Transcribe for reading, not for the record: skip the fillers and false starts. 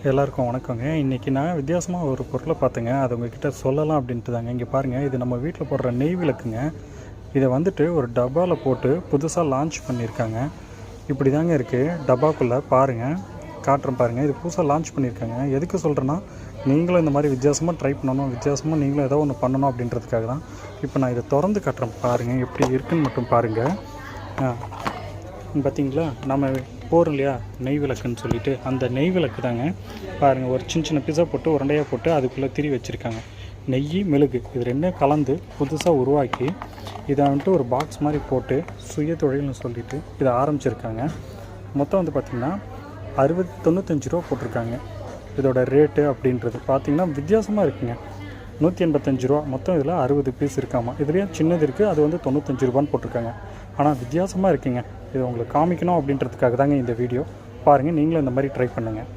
எல்லாருக்கும் வணக்கங்க. இன்றைக்கி நான் வித்தியாசமாக ஒரு பொருளை பார்த்தேங்க. அது உங்ககிட்ட சொல்லலாம் அப்படின்ட்டு தாங்க. இங்கே பாருங்கள், இது நம்ம வீட்டில் போடுற நெய் விளக்குங்க. இதை வந்துட்டு ஒரு டப்பாவில் போட்டு புதுசாக லான்ச் பண்ணியிருக்காங்க. இப்படி தாங்க இருக்குது டப்பாக்குள்ளே. பாருங்கள், காட்டுறேன் பாருங்கள். இது புதுசாக லான்ச் பண்ணியிருக்காங்க. எதுக்கு சொல்கிறேன்னா, நீங்களும் இந்த மாதிரி வித்தியாசமாக ட்ரை பண்ணணும், வித்தியாசமாக நீங்களும் ஏதோ ஒன்று பண்ணணும் அப்படின்றதுக்காக தான். இப்போ நான் இதை திறந்து காட்டுறேன் பாருங்கள், எப்படி இருக்குன்னு மட்டும் பாருங்கள். பார்த்தீங்களா, நம்ம போகிறோம் இல்லையா நெய் விளக்குன்னு சொல்லிட்டு, அந்த நெய் விளக்கு தாங்க. பாருங்கள், ஒரு சின்ன சின்ன பிஸா போட்டு உருண்டையாக போட்டு அதுக்குள்ளே திரி வச்சுருக்காங்க. நெய் மெழுகு இது ரெண்டும் கலந்து புதுசாக உருவாக்கி இதை வந்துட்டு ஒரு பாக்ஸ் மாதிரி போட்டு சுய தொழில்னு சொல்லிட்டு இதை ஆரம்பிச்சிருக்காங்க. மொத்தம் வந்து பார்த்திங்கன்னா 95 ரூபா போட்டிருக்காங்க. இதோட ரேட்டு அப்படின்றது பார்த்திங்கன்னா வித்தியாசமாக இருக்குங்க. 185 ரூபா. மொத்தம் இதில் 60 பீஸ் இருக்காமா. இதுலேயும் சின்னது இருக்குது, அது வந்து 95 ரூபான்னு போட்டிருக்காங்க. ஆனால் வித்தியாசமாக இருக்குங்க. இது உங்களுக்கு காமிக்கணும் அப்படின்றதுக்காக தாங்க இந்த வீடியோ. பாருங்கள், நீங்களும் இந்த மாதிரி ட்ரை பண்ணுங்கள்.